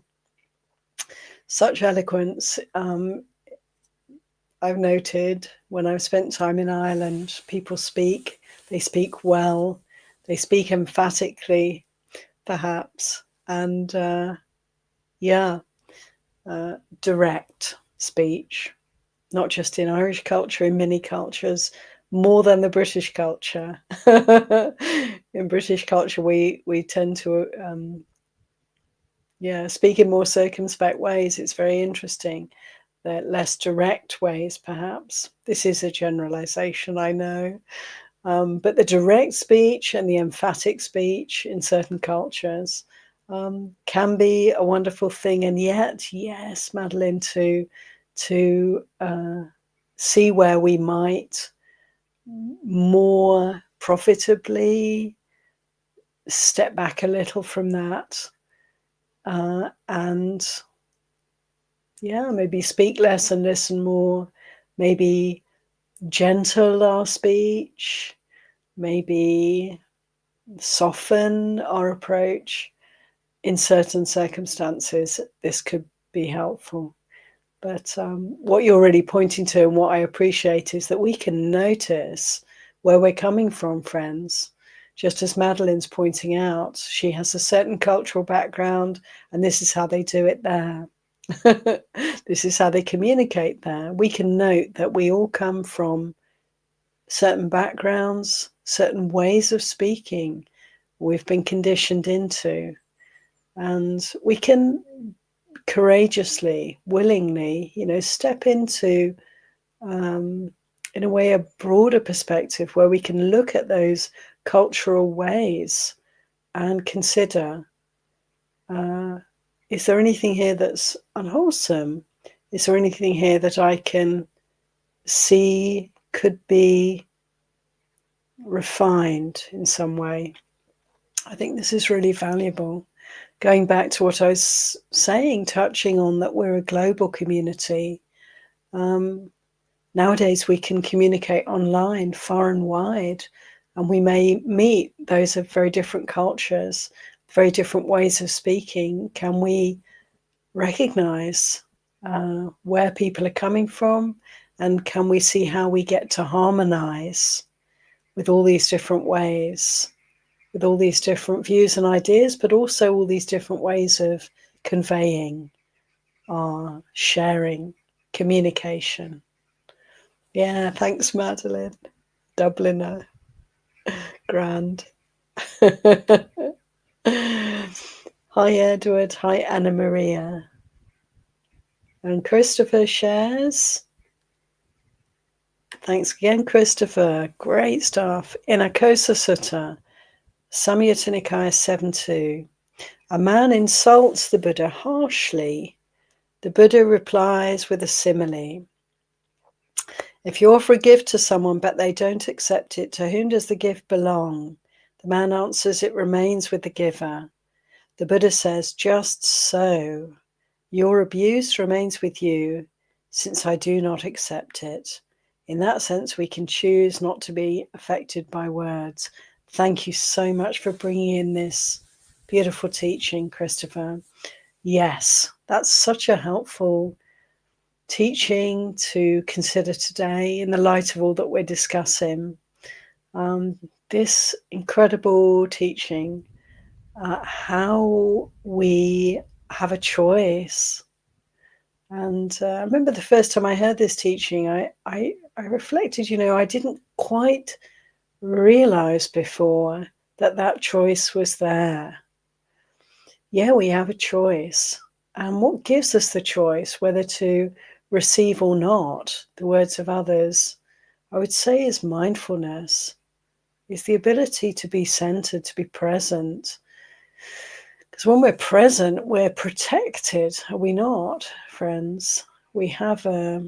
I've noted when I've spent time in Ireland, people speak. They speak well. They speak emphatically, perhaps. And direct speech. Not just in Irish culture, in many cultures, more than the British culture. In British culture, we tend to speak in more circumspect ways. It's very interesting. They're less direct ways, perhaps. This is a generalization, I know. But the direct speech and the emphatic speech in certain cultures can be a wonderful thing. And yet, yes, Madeline, to see where we might more profitably step back a little from that and maybe speak less and listen more, maybe gentle our speech, maybe soften our approach. In certain circumstances, this could be helpful. But what you're really pointing to, and what I appreciate, is that we can notice where we're coming from, friends. Just as Madeline's pointing out, she has a certain cultural background, and this is how they do it there. This is how they communicate there. We can note that we all come from certain backgrounds, certain ways of speaking we've been conditioned into. And we can courageously, willingly, step into, in a way, a broader perspective where we can look at those cultural ways and consider, is there anything here that's unwholesome? Is there anything here that I can see could be refined in some way? I think this is really valuable. Going back to what I was saying, touching on that we're a global community. Nowadays we can communicate online far and wide, and we may meet those of very different cultures, very different ways of speaking. Can we recognize where people are coming from, and can we see how we get to harmonize with all these different ways, with all these different views and ideas, but also all these different ways of conveying our sharing, communication. Yeah, thanks, Madeline. Dubliner. Grand. Hi, Edward. Hi, Anna Maria. And Christopher shares. Thanks again, Christopher. Great stuff. In Akosa Sutta, Samyutta Nikaya 7.2. A man insults the Buddha harshly. The Buddha replies with a simile. If you offer a gift to someone but they don't accept it, to whom does the gift belong? The man answers, it remains with the giver. The Buddha says, just so. Your abuse remains with you, since I do not accept it. In that sense, we can choose not to be affected by words. Thank you so much for bringing in this beautiful teaching, Christopher. Yes, that's such a helpful teaching to consider today in the light of all that we're discussing. This incredible teaching, how we have a choice. And I remember the first time I heard this teaching, I reflected, I didn't quite realize before that choice was there. Yeah, we have a choice. And what gives us the choice, whether to receive or not the words of others, I would say is mindfulness, is the ability to be centered, to be present. Because when we're present, we're protected, are we not, friends? We have a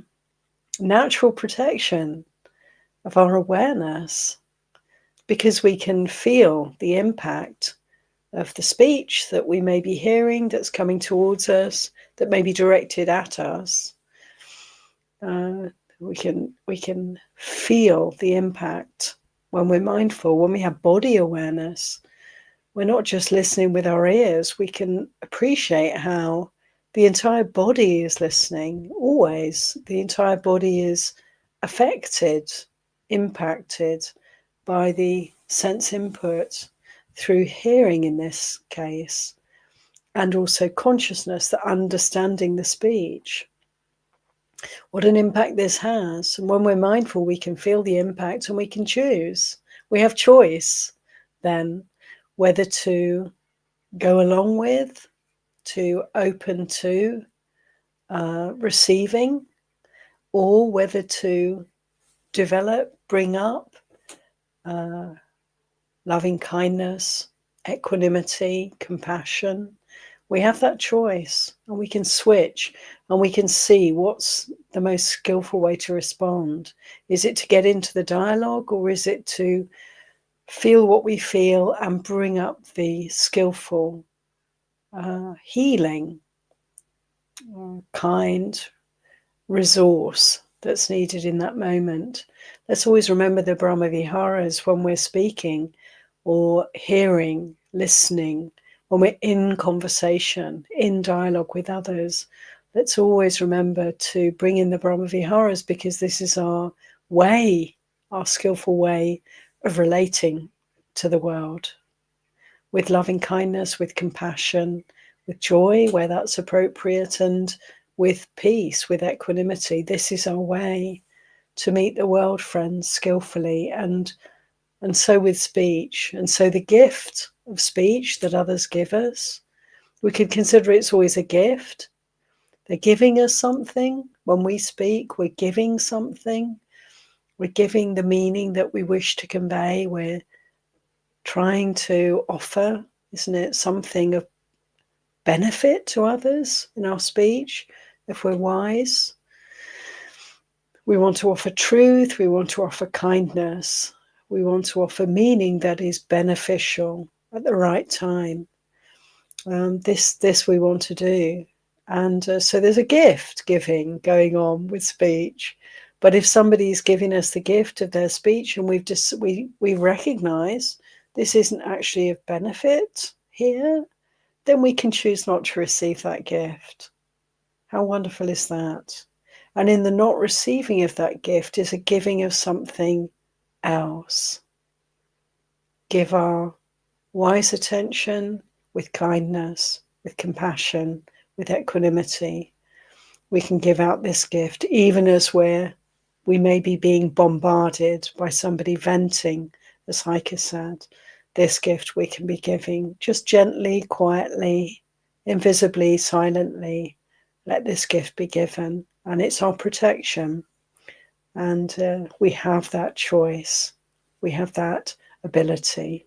natural protection of our awareness because we can feel the impact of the speech that we may be hearing that's coming towards us, that may be directed at us. We can feel the impact when we're mindful, when we have body awareness. We're not just listening with our ears. We can appreciate how the entire body is listening, always. The entire body is affected, impacted by the sense input through hearing in this case, and also consciousness, the understanding the speech. What an impact this has. And when we're mindful, we can feel the impact and we can choose. We have choice then whether to go along with, to open to receiving, or whether to develop, bring up loving kindness, equanimity, compassion. We have that choice, and we can switch, and we can see what's the most skillful way to respond. Is it to get into the dialogue, or is it to feel what we feel and bring up the skillful, healing, kind resource that's needed in that moment? Let's always remember the Brahmaviharas when we're speaking or hearing, listening, when we're in conversation, in dialogue with others. Let's always remember to bring in the Brahmaviharas, because this is our way, our skillful way of relating to the world, with loving kindness, with compassion, with joy where that's appropriate, and with peace, with equanimity. This is our way to meet the world, friends, skillfully, and so with speech. And so the gift of speech that others give us, we could consider it's always a gift. They're giving us something. When we speak, we're giving something. We're giving the meaning that we wish to convey. We're trying to offer, isn't it, something of benefit to others in our speech, if we're wise. We want to offer truth. We want to offer kindness. We want to offer meaning that is beneficial at the right time. This we want to do. And so there's a gift giving going on with speech. But if somebody's giving us the gift of their speech and we recognize this isn't actually of benefit here, then we can choose not to receive that gift. How wonderful is that? And in the not receiving of that gift is a giving of something else. Give our wise attention with kindness, with compassion, with equanimity. We can give out this gift even as we may be being bombarded by somebody venting, as Heike said. This gift we can be giving just gently, quietly, invisibly, silently. Let this gift be given, and it's our protection. And we have that choice. We have that ability.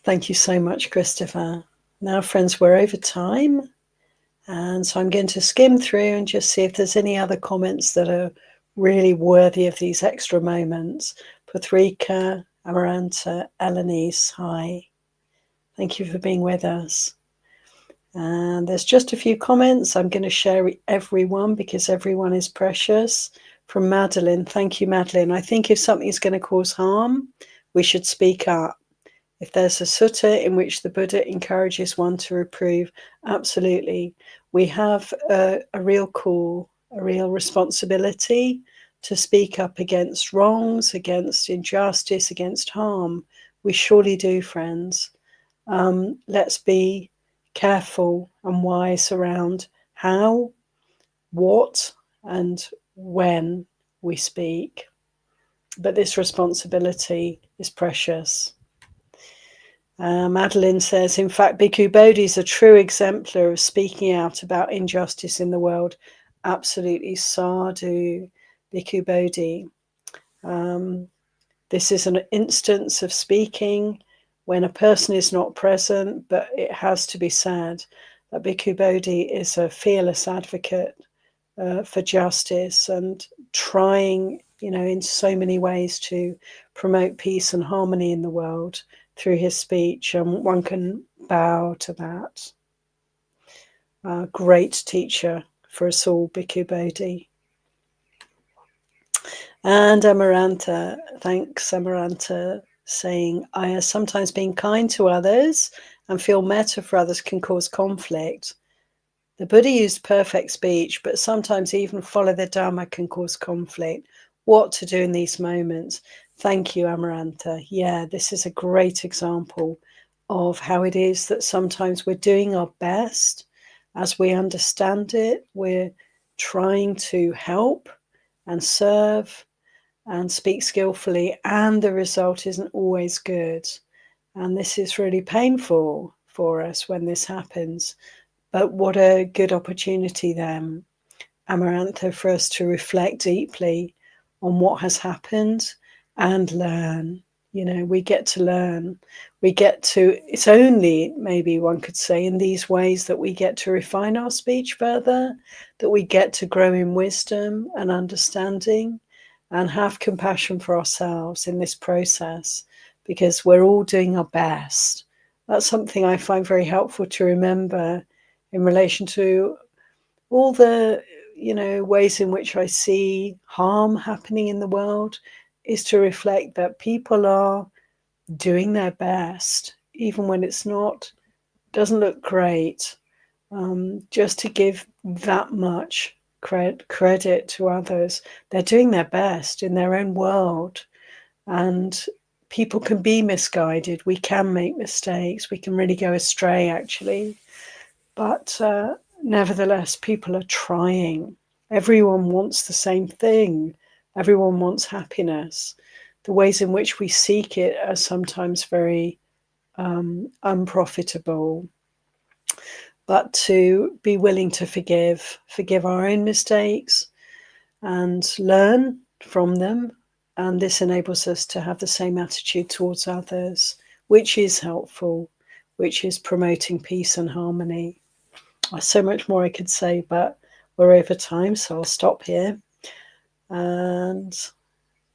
Thank you so much, Christopher. Now, friends, we're over time. And so I'm going to skim through and just see if there's any other comments that are really worthy of these extra moments. Patrika, Amaranta, Elenice, hi. Thank you for being with us. And there's just a few comments. I'm going to share everyone because everyone is precious. From Madeline, thank you, Madeline. I think if something is going to cause harm, we should speak up. If there's a sutta in which the Buddha encourages one to reprove, absolutely. We have a real call, a real responsibility to speak up against wrongs, against injustice, against harm. We surely do, friends. Let's be careful and wise around how, what, and when we speak. But this responsibility is precious. Madeline says, in fact, Bhikkhu Bodhi is a true exemplar of speaking out about injustice in the world. Absolutely, sadhu, Bhikkhu Bodhi. This is an instance of speaking when a person is not present, but it has to be said that Bhikkhu Bodhi is a fearless advocate for justice and trying, in so many ways to promote peace and harmony in the world through his speech, and one can bow to that. Great teacher for us all, Bhikkhu Bodhi. And Amaranta, thanks Amaranta, saying, Ayya, sometimes being kind to others and feel metta for others can cause conflict. The Buddha used perfect speech, but sometimes even follow the Dhamma can cause conflict. What to do in these moments? Thank you, Amaranta. Yeah, this is a great example of how it is that sometimes we're doing our best as we understand it. We're trying to help and serve and speak skillfully, and the result isn't always good. And this is really painful for us when this happens. But what a good opportunity then, Amarantha, for us to reflect deeply on what has happened and learn. We get to learn. It's only, maybe one could say, in these ways that we get to refine our speech further, that we get to grow in wisdom and understanding and have compassion for ourselves in this process, because we're all doing our best. That's something I find very helpful to remember in relation to all the ways in which I see harm happening in the world, is to reflect that people are doing their best, even when doesn't look great. Just to give that much credit to others. They're doing their best in their own world, and people can be misguided. We can make mistakes. We can really go astray, actually. But nevertheless, people are trying. Everyone wants the same thing. Everyone wants happiness. The ways in which we seek it are sometimes very unprofitable. But to be willing to forgive our own mistakes and learn from them. And this enables us to have the same attitude towards others, which is helpful, which is promoting peace and harmony. There's so much more I could say, but we're over time, so I'll stop here. And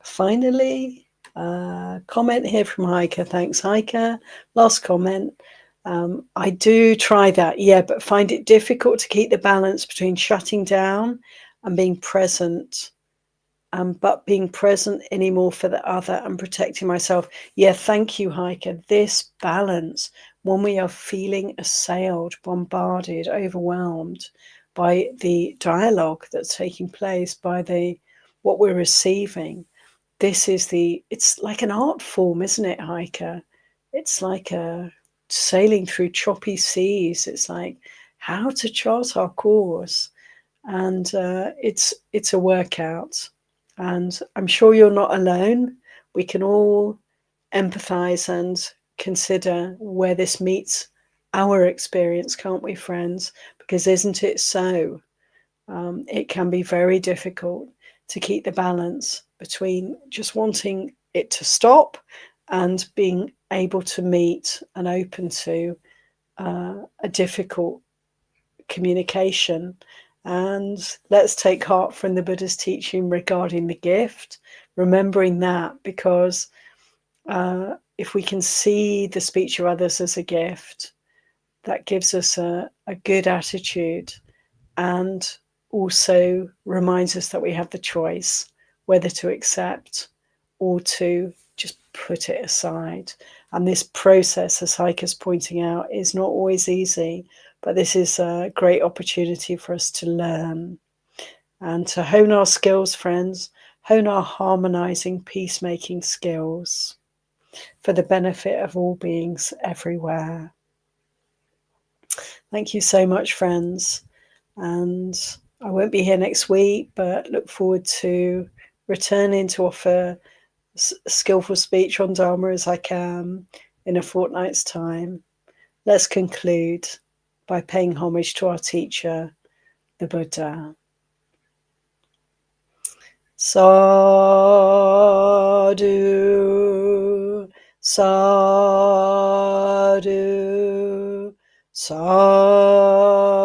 finally, comment here from Heike. Thanks, Heike. Last comment. I do try that, but find it difficult to keep the balance between shutting down and being present, but being present anymore for the other and protecting myself. Thank you, Heike. This balance, when we are feeling assailed, bombarded, overwhelmed by the dialogue that's taking place, by what we're receiving. It's like an art form, isn't it, Heike? It's like sailing through choppy seas. It's like how to chart our course. And it's a workout. And I'm sure you're not alone. We can all empathize and consider where this meets our experience, can't we, friends? Because isn't it so? It can be very difficult to keep the balance between just wanting it to stop and being able to meet and open to a difficult communication. And let's take heart from the Buddha's teaching regarding the gift, remembering that, because if we can see the speech of others as a gift, that gives us a good attitude, and also reminds us that we have the choice whether to accept or to just put it aside. And this process, as Heike is pointing out, is not always easy, but this is a great opportunity for us to learn and to hone our skills, friends, hone our harmonizing, peacemaking skills for the benefit of all beings everywhere. Thank you so much, friends. And I won't be here next week, but look forward to returning to offer skillful speech on Dharma as I can in a fortnight's time. Let's conclude by paying homage to our teacher, the Buddha. Sadhu, sadhu, sadhu.